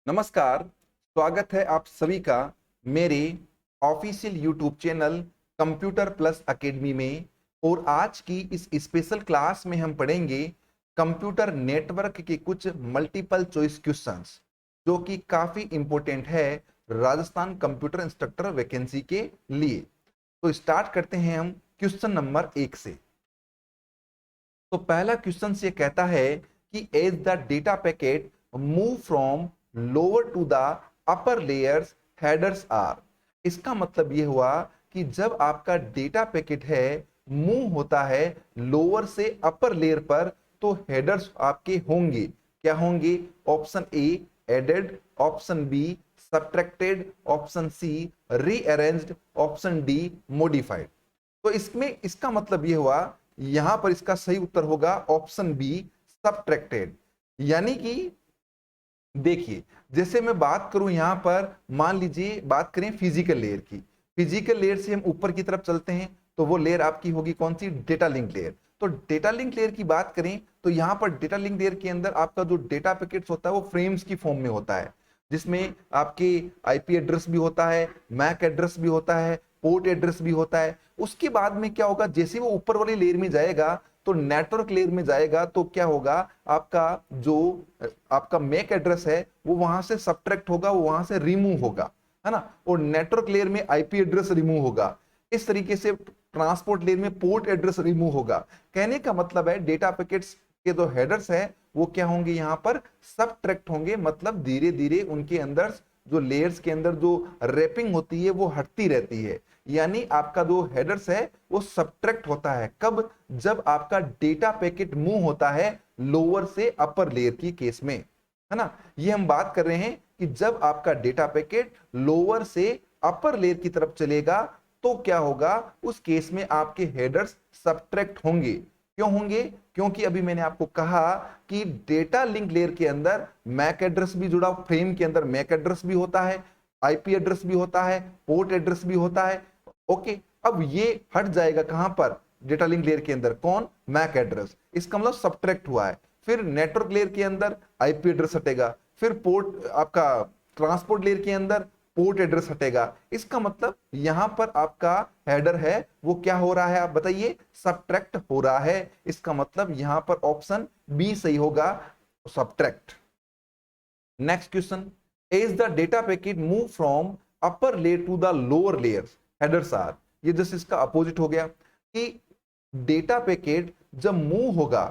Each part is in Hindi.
नमस्कार। स्वागत है आप सभी का मेरे official YouTube channel computer plus academy में। और आज की इस स्पेशल क्लास में हम पढ़ेंगे कंप्यूटर नेटवर्क के कुछ मल्टीपल चॉइस क्वेश्चंस जो कि काफी इंपॉर्टेंट है राजस्थान कंप्यूटर इंस्ट्रक्टर वैकेंसी के लिए। तो स्टार्ट करते हैं हम क्वेश्चन नंबर 1 से। तो पहला क्वेश्चन ये कहता है कि as the data packet move from lower to the upper layers headers are. इसका मतलब ये हुआ कि जब आपका डेटा पैकेट है मूव होता है लोअर से अपर लेयर पर तो हेडर्स आपके होंगे। क्या होंगे? Option A added, option B subtracted, option C rearranged, option D modified. तो इसमें इसका मतलब ये हुआ, यहां पर इसका सही उत्तर होगा ऑप्शन बी सब्ट्रैक्टेड। यानी कि देखिए, जैसे मैं बात करूं यहां पर, मान लीजिए बात करें फिजिकल लेयर की। फिजिकल लेयर से हम ऊपर की तरफ चलते हैं तो वो लेयर आपकी होगी कौन सी? Data link layer. तो डेटा लिंक लेयर की बात करें तो यहां पर डेटा लिंक लेयर के अंदर आपका जो डेटा पैकेट्स होता है वो फ्रेम्स की फॉर्म में होता है, जिसमें आपके आईपी एड्रेस भी होता है, मैक एड्रेस भी होता है, पोर्ट एड्रेस भी होता है। उसके बाद में क्या होगा, जैसे वो ऊपर वाली लेयर में जाएगा तो नेटवर्क लेयर में जाएगा तो क्या होगा, आपका जो आपका मैक एड्रेस है वो वहां से सब्ट्रैक्ट होगा, वो वहां से रिमूव होगा, है ना। और नेटवर्क लेयर में आईपी एड्रेस रिमूव होगा। इस तरीके से ट्रांसपोर्ट लेयर में पोर्ट एड्रेस रिमूव होगा। कहने का मतलब है डेटा पैकेट्स के जो हेडर्स है वो क्या होंगे, यहाँ पर सब्ट्रैक्ट होंगे। मतलब धीरे धीरे उनके अंदर जो लेयर्स के अंदर जो रैपिंग होती है वो हटती रहती है। यानी आपका जो हेडर्स है वो सब्ट्रैक्ट होता है। कब? जब आपका डेटा पैकेट मूव होता है लोअर से अपर लेयर की केस में, है ना। ये हम बात कर रहे हैं कि जब आपका डेटा पैकेट लोअर से अपर लेयर की तरफ चलेगा तो क्या होगा, उस केस में आपके हेडर्स सब्ट्रैक्ट होंगे। क्यों होंगे? क्योंकि अभी मैंने आपको कहा कि डेटा लिंक लेयर के अंदर मैक एड्रेस भी जुड़ा, फ्रेम के अंदर मैक एड्रेस भी होता है, आईपी एड्रेस भी होता है, पोर्ट एड्रेस भी होता है। ओके, अब ये हट जाएगा कहां पर? डेटा लिंक लेयर के अंदर। कौन? MAC address. इसका मतलब सब्ट्रैक्ट हुआ है। फिर नेटवर्क लेयर के अंदर आईपी एड्रेस हटेगा, फिर पोर्ट आपका ट्रांसपोर्ट लेयर के अंदर पोर्ट एड्रेस हटेगा। इसका मतलब यहां पर आपका हेडर है वो क्या हो रहा है, आप बताइए? सब्ट्रैक्ट हो रहा है। इसका मतलब यहां पर ऑप्शन बी सही होगा, subtract. Next question, as the data packet move from upper layer to the lower layer headers are. ये जैसे इसका अपोजिट हो गया कि डेटा पैकेट जब मूव होगा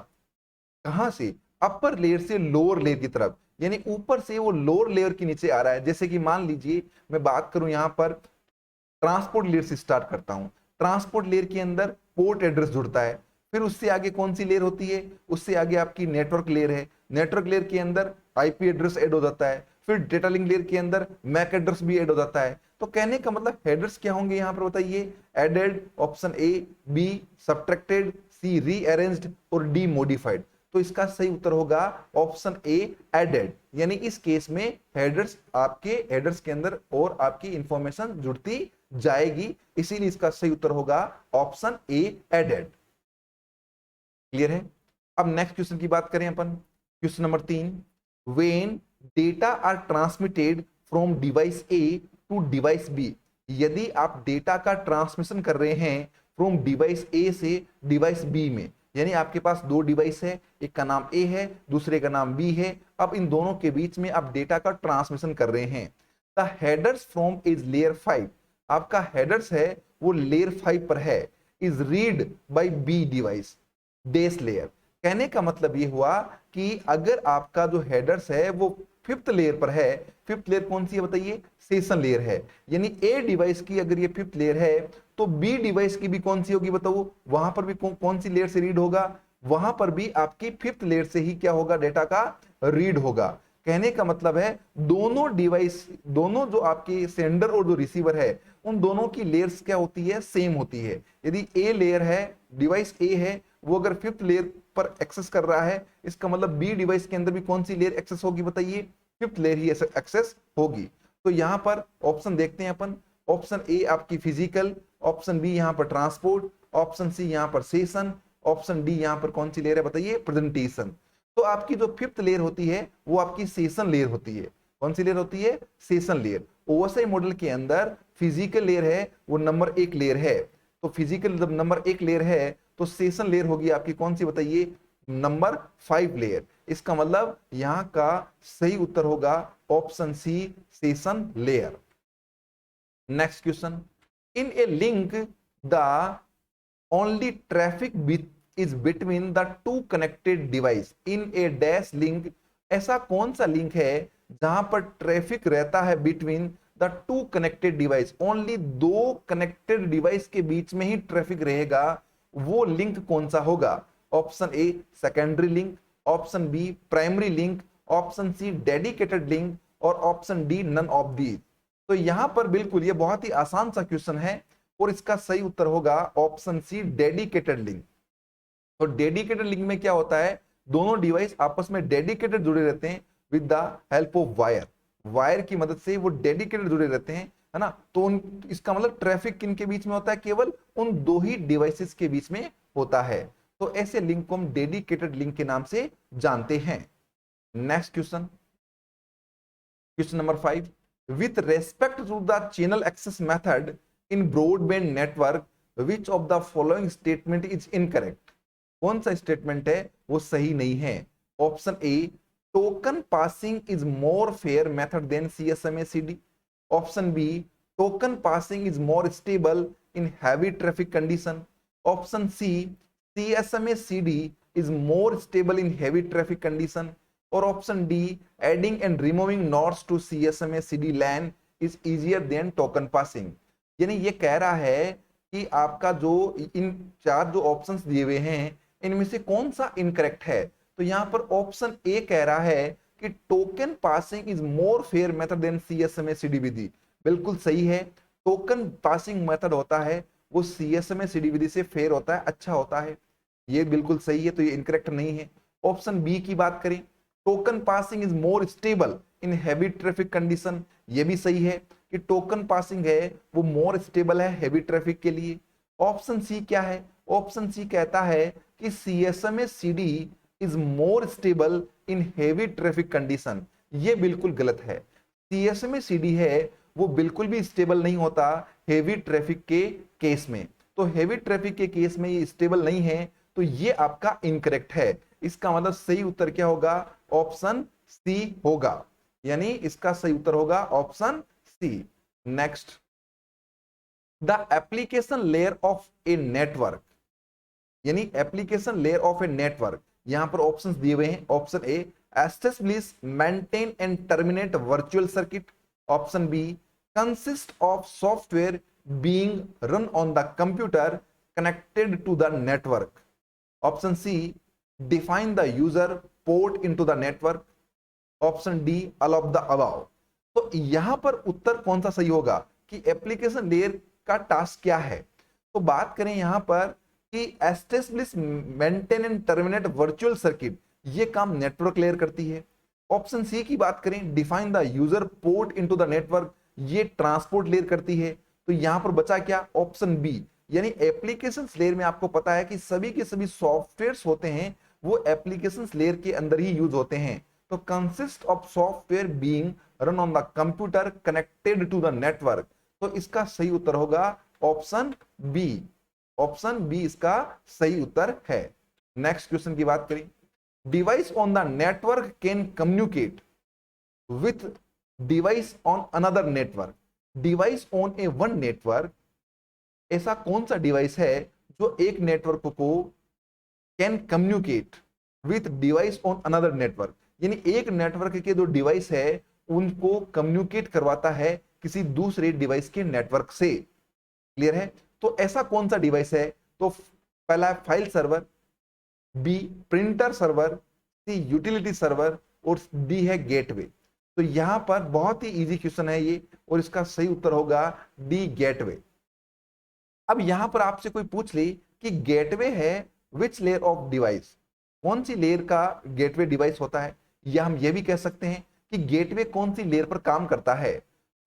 कहां से? अपर लेयर से लोअर लेयर की तरफ, यानी ऊपर से वो लोअर लेयर के नीचे आ रहा है। जैसे कि मान लीजिए मैं बात करूं यहां पर ट्रांसपोर्ट लेयर से स्टार्ट करता हूं। ट्रांसपोर्ट लेयर के अंदर पोर्ट एड्रेस जुड़ता है, फिर उससे आगे कौन सी लेयर होती है? उससे आगे आपकी नेटवर्क लेयर है। नेटवर्क लेयर के अंदर आईपी एड्रेस ऐड हो जाता है, फिर डेटा लिंक लेयर के अंदर मैक एड्रेस भी ऐड हो जाता है। तो कहने का मतलब हेडर्स क्या होंगे यहां पर बताइए? Added, option A, B subtracted, C rearranged और डी मॉडिफाइड। तो इसका सही उत्तर होगा ऑप्शन ए एडेड। यानी इस केस में हेडर्स, आपके हेडर्स के अंदर और आपकी इंफॉर्मेशन जुड़ती जाएगी, इसीलिए इसका सही उत्तर होगा ऑप्शन ए एडेड। क्लियर है? अब नेक्स्ट क्वेश्चन की बात करें अपन, question number 3। When data are transmitted from device A to device B. यदि आप डेटा का ट्रांसमिशन कर रहे हैं फ्रॉम डिवाइस ए से डिवाइस बी में, यानी आपके पास दो डिवाइस है, एक का नाम ए है, दूसरे का नाम बी है। अब इन दोनों के बीच में आप डेटा का ट्रांसमिशन कर रहे हैं। The headers from is layer 5। आपका हेडर्स है वो लेयर 5 पर है, is read by B device base layer. कहने का मतलब ये हुआ कि अगर आपका जो हेडर्स है वो फिफ्थ लेयर पर है, फिफ्थ लेयर कौन सी है बताइए? सेशन लेयर है। यानी ए डिवाइस की अगर ये फिफ्थ लेयर है तो बी डिवाइस की भी कौन सी होगी बताओ? वहां पर भी कौन सी लेयर से रीड होगा? वहां पर भी आपकी फिफ्थ लेयर से ही क्या होगा? डेटा का रीड होगा। कहने का मतलब है दोनों डिवाइस, दोनों जो आपके सेंडर और जो रिसीवर है, उन दोनों की लेयर्स क्या होती है? सेम होती है। यदि ए लेयर है, डिवाइस ए है, वो अगर फिफ्थ लेयर पर एक्सेस कर रहा है, इसका मतलब बी डिवाइस के अंदर भी कौन सी लेयर एक्सेस होगी बताइए? फिफ्थ लेयर ही एक्सेस होगी। तो यहां पर ऑप्शन देखते हैं अपन। ऑप्शन ए आपकी फिजिकल, ऑप्शन बी यहां पर ट्रांसपोर्ट, ऑप्शन सी यहां पर सेशन, ऑप्शन डी यहां पर कौन सी लेयर है बताइए? प्रेजेंटेशन। तो आपकी जो फिफ्थ लेयर होती है वो आपकी सेशन लेयर होती है। कौन सी लेयर होती है? Session layer. ओएसआई मॉडल के अंदर फिजिकल लेयर है वो नंबर 1 लेयर है, तो फिजिकल जब नंबर 1 लेयर है तो सेशन लेयर होगी आपकी कौन सी बताइए? Number 5 layer. इसका मतलब यहां का सही उत्तर होगा option C, session layer. Next question, in a link the only traffic is between the two connected device in a dash link। ऐसा कौन सा लिंक है जहां पर ट्रैफिक रहता है between the two connected device, only दो कनेक्टेड डिवाइस के बीच में ही ट्रैफिक रहेगा, वो लिंक कौन सा होगा? Option A secondary link, option B primary link, option C dedicated link और option D none of the. तो यहां पर बिल्कुल ये बहुत ही आसान सा क्वेश्चन है और इसका सही उत्तर होगा ऑप्शन सी डेडिकेटेड लिंक। तो डेडिकेटेड लिंक में क्या होता है? दोनों डिवाइस आपस में डेडिकेटेड जुड़े रहते हैं with the help of wire, wire की मदद से वो डेडिकेटेड जुड़े रहते हैं, है ना। तो इसका मतलब ट्रैफिक किन के बीच में होता है? केवल उन दो ही डिवाइसेस के बीच में होता है। तो ऐसे लिंक को हम डेडिकेटेड लिंक के नाम से जानते हैं। Next question, question number 5, with respect to the channel access method in broadband network which of the following statement is incorrect? कौन सा स्टेटमेंट है वो सही नहीं है? Option A token passing is more fair method than CSMA CD, option B token passing is more stable in heavy traffic condition, option C CSMA CD is more stable in heavy traffic condition और option D adding and removing nodes to CSMA CD LAN is easier than token passing. यानी ये कह रहा है कि आपका जो इन चार जो ऑप्शंस दिए हुए हैं इनमें से कौन सा इनकरेक्ट है? तो यहां पर ऑप्शन ए कह रहा है कि token passing is more fair method than CSMA CD विधि। बिल्कुल सही है, टोकन पासिंग मेथड होता है वो सीएसएमए सीडी विधि से फेयर होता है, अच्छा होता है, ये बिल्कुल सही है, तो ये इनकरेक्ट नहीं है। ऑप्शन बी की बात करें, token passing is more stable in heavy traffic condition, ये भी सही है कि टोकन पासिंग है वो मोर स्टेबल है हैवी ट्रैफिक के लिए। ऑप्शन सी क्या है? ऑप्शन सी कहता है कि CSMA CD is more stable in heavy traffic condition, ये बिल्कुल गलत है। सीएसएमए सीडी है वो बिल्कुल भी स्टेबल नहीं होता हेवी ट्रैफिक के केस में, तो हेवी ट्रैफिक के केस में ये स्टेबल नहीं है, तो ये आपका इनकरेक्ट है। इसका मतलब सही उत्तर क्या होगा? ऑप्शन सी होगा, यानी इसका सही उत्तर होगा option C. Next, the application layer of a network, यानी application layer of a network, यहां पर ऑप्शंस दिए हुए हैं। Option A establish maintain and terminate virtual circuit, option B consist of software being run on the computer connected to the network, option C define the user port into the network, option D all of the above. तो यहां पर उत्तर कौन सा सही होगा कि एप्लीकेशन लेयर का टास्क क्या है? तो बात करें यहां पर कि establish maintain and terminate virtual circuit, ये काम नेटवर्क लेयर करती है। ऑप्शन सी की बात करें, define the user port into the network, ये ट्रांसपोर्ट लेयर करती है। तो यहां पर बचा क्या? ऑप्शन बी, यानी एप्लीकेशन लेयर में आपको पता है कि सभी के सभी सॉफ्टवेयर्स होते हैं वो एप्लीकेशन लेयर के अंदर ही यूज होते हैं। तो consist of software being run on the computer connected to the network, तो इसका सही उत्तर होगा ऑप्शन बी। ऑप्शन बी इसका सही उत्तर है। नेक्स्ट क्वेश्चन की बात करें, device on the network can communicate with device on another network, device on A one network, ऐसा कौन सा डिवाइस है जो एक नेटवर्क को can communicate with device on another network, यानी एक नेटवर्क के जो डिवाइस है उनको कम्युनिकेट करवाता है किसी दूसरे डिवाइस के नेटवर्क से। क्लियर है? तो ऐसा कौन सा डिवाइस है? तो पहला है file server, B printer server, C utility server और डी है गेटवे। तो यहां पर बहुत ही इजी क्वेश्चन है ये और इसका सही उत्तर होगा डी गेटवे। अब यहां पर आपसे कोई पूछ ले कि गेटवे है विच लेयर ऑफ डिवाइस, कौन सी लेयर का गेटवे डिवाइस होता है, या हम ये भी कह सकते हैं कि गेटवे कौन सी लेयर पर काम करता है।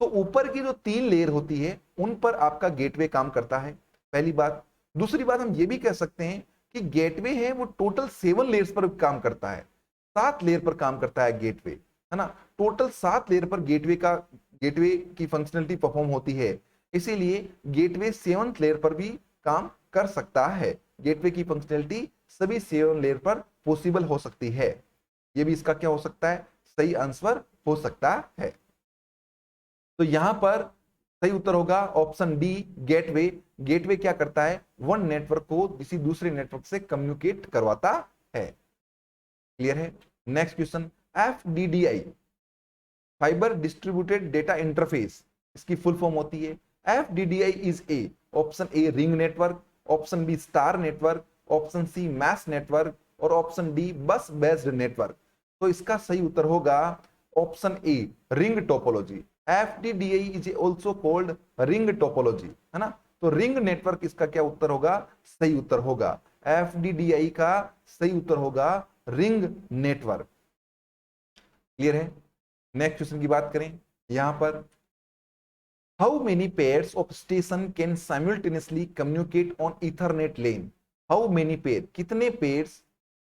तो ऊपर की जो 3 लेयर होती है उन पर आपका गेटवे काम करता है, पहली बात। दूसरी बात हम ये भी कह सकते हैं कि गेटवे है वो टोटल 7 लेयर्स पर काम करता है, 7 लेयर पर काम करता है गेटवे। है ना। टोटल 7 लेयर पर गेटवे की फंक्शनलिटी परफॉर्म होती है, इसीलिए गेटवे 7th लेयर पर भी काम कर सकता है। गेटवे की फंक्शनलिटी सभी 7 लेयर पर पॉसिबल हो सकती है। ये भी इसका क्या हो सकता है, सही आंसर हो सकता है। तो यहां पर सही उत्तर होगा ऑप्शन डी, गेटवे। गेटवे क्या करता है, वन नेटवर्क को किसी दूसरे नेटवर्क से कम्युनिकेट करवाता है। क्लियर है। Next question, FDDI, fibre distributed data interface, इसकी फुल फॉर्म होती है। FDDI is a, option A ring network, option B star network, option C mesh network और option D bus based network. तो इसका सही उत्तर होगा option A, ring topology. FDDI is also called ring topology, है ना। तो रिंग नेटवर्क इसका क्या उत्तर होगा, सही उत्तर होगा। एफडीडीआई का सही उत्तर होगा रिंग नेटवर्क। क्लियर है। नेक्स्ट क्वेश्चन की बात करें यहां पर, how many pairs of station can simultaneously communicate on Ethernet LAN. How many pair, कितने pairs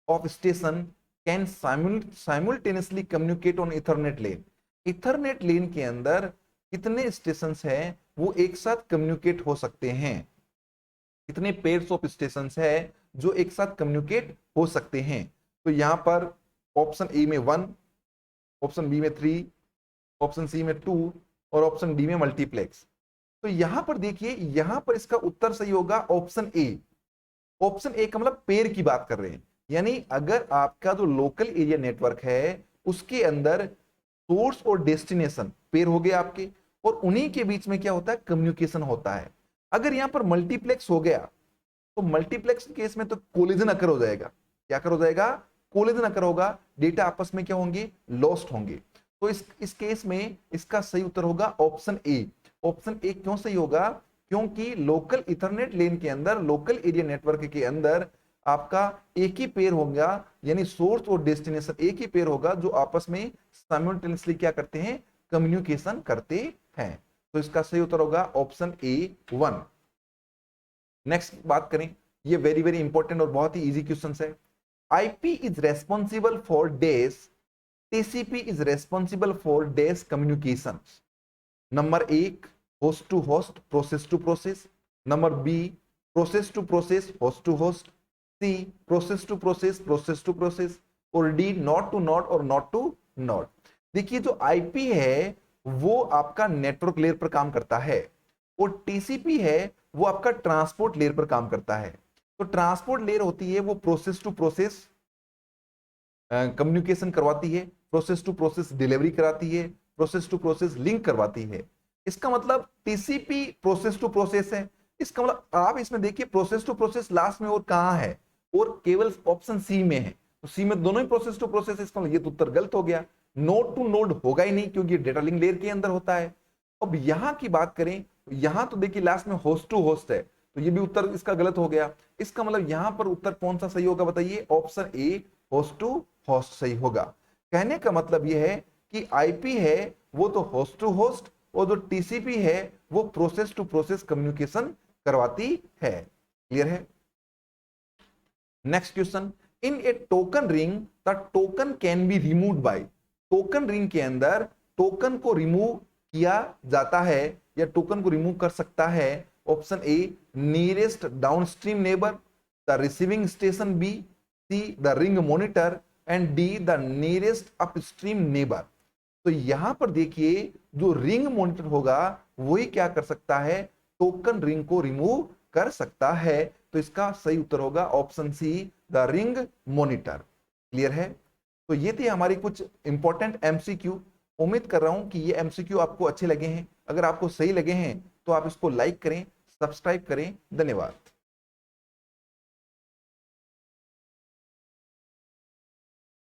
of station can simultaneously communicate on Ethernet LAN. Ethernet LAN के अंदर कितने स्टेशन हैं वो एक साथ कम्युनिकेट हो सकते हैं। कितने पेयर्स ऑफ स्टेशन है जो एक साथ कम्युनिकेट हो सकते हैं। तो यहां पर ऑप्शन ए में 1, ऑप्शन बी में 3, ऑप्शन सी में 2 और ऑप्शन डी में मल्टीप्लेक्स। तो यहां पर देखिए, यहां पर इसका उत्तर सही होगा ऑप्शन ए। ऑप्शन ए का मतलब पेयर की बात कर रहे हैं, यानी अगर आपका जो लोकल एरिया नेटवर्क है उसके अंदर सोर्स और डेस्टिनेशन पेयर हो गए आपके, और उन्हीं के बीच में क्या होता है, कम्युनिकेशन होता है। अगर यहां पर मल्टीप्लेक्स हो गया तो मल्टीप्लेक्स केस में तो कोलिजन अकर हो जाएगा। क्या कर हो जाएगा, कोलिजन अकर होगा, डेटा आपस में क्या होंगे, लॉस्ट होंगे। तो इस केस में इसका सही उत्तर होगा ऑप्शन ए। ऑप्शन ए क्यों सही होगा, क्योंकि लोकल इथरनेट लेन के अंदर, लोकल एरिया नेटवर्क के अंदर आपका एक ही पेयर होगा, यानी सोर्स और डेस्टिनेशन एक ही पेयर होगा जो आपस में साइमल्टेनियसली क्या करते हैं, कम्युनिकेशन करते हैं। तो इसका सही उत्तर होगा ऑप्शन ए 1। नेक्स्ट बात करें, ये वेरी वेरी इंपॉर्टेंट और बहुत ही इजी क्वेश्चन है। IP is responsible for dash, TCP is responsible for dash communication. Number 1 host to host, process to process. Number B process to process, host to host. C process to process, process to process. और डी नॉट टू नॉट और नॉट टू नॉट। देखिए जो आईपी है वो आपका नेटवर्क लेयर पर काम करता है, और टीसीपी है वो आपका ट्रांसपोर्ट लेयर पर काम करता है। तो ट्रांसपोर्ट लेयर होती है वो प्रोसेस टू प्रोसेस कम्युनिकेशन करवाती है, प्रोसेस टू प्रोसेस डिलीवरी कराती है, प्रोसेस टू प्रोसेस लिंक करवाती है। इसका मतलब टीसीपी प्रोसेस टू प्रोसेस है। इसका मतलब आप इसमें देखिए प्रोसेस टू प्रोसेस लास्ट में और कहां है, और केवल ऑप्शन सी में है। तो सी में दोनों ही प्रोसेस टू प्रोसेस, इसका मतलब ये तो उत्तर गलत हो गया। नोड टू नोड होगा ही नहीं क्योंकि डेटा लिंक लेयर के अंदर होता है। अब यहां की बात करें तो यहां तो देखिए लास्ट में होस्ट टू होस्ट है, तो ये भी उत्तर इसका गलत हो गया। इसका मतलब यहां पर उत्तर कौन सा सही होगा बताइए, option A host to host सही होगा। कहने का मतलब यह है कि आईपी है वो तो होस्ट टू होस्ट, और जो टीसीपी है वो प्रोसेस टू प्रोसेस कम्युनिकेशन करवाती है। क्लियर है। Next question, in A token ring the token can be removed by. Token ring के अंदर टोकन को रिमूव किया जाता है या टोकन को रिमूव कर सकता है। Option A nearest downstream neighbour, the receiving station B, C the ring monitor and D the nearest upstream neighbour. तो यहां पर देखिए जो रिंग मॉनिटर होगा वही क्या कर सकता है, टोकन रिंग को रिमूव कर सकता है। तो इसका सही उत्तर होगा option C the ring monitor. Clear है। तो ये थे हमारी कुछ इंपॉर्टेंट एमसीक्यू। उम्मीद कर रहा हूं कि ये एमसीक्यू आपको अच्छे लगे हैं। अगर आपको सही लगे हैं तो आप इसको लाइक करें, सब्सक्राइब करें। धन्यवाद।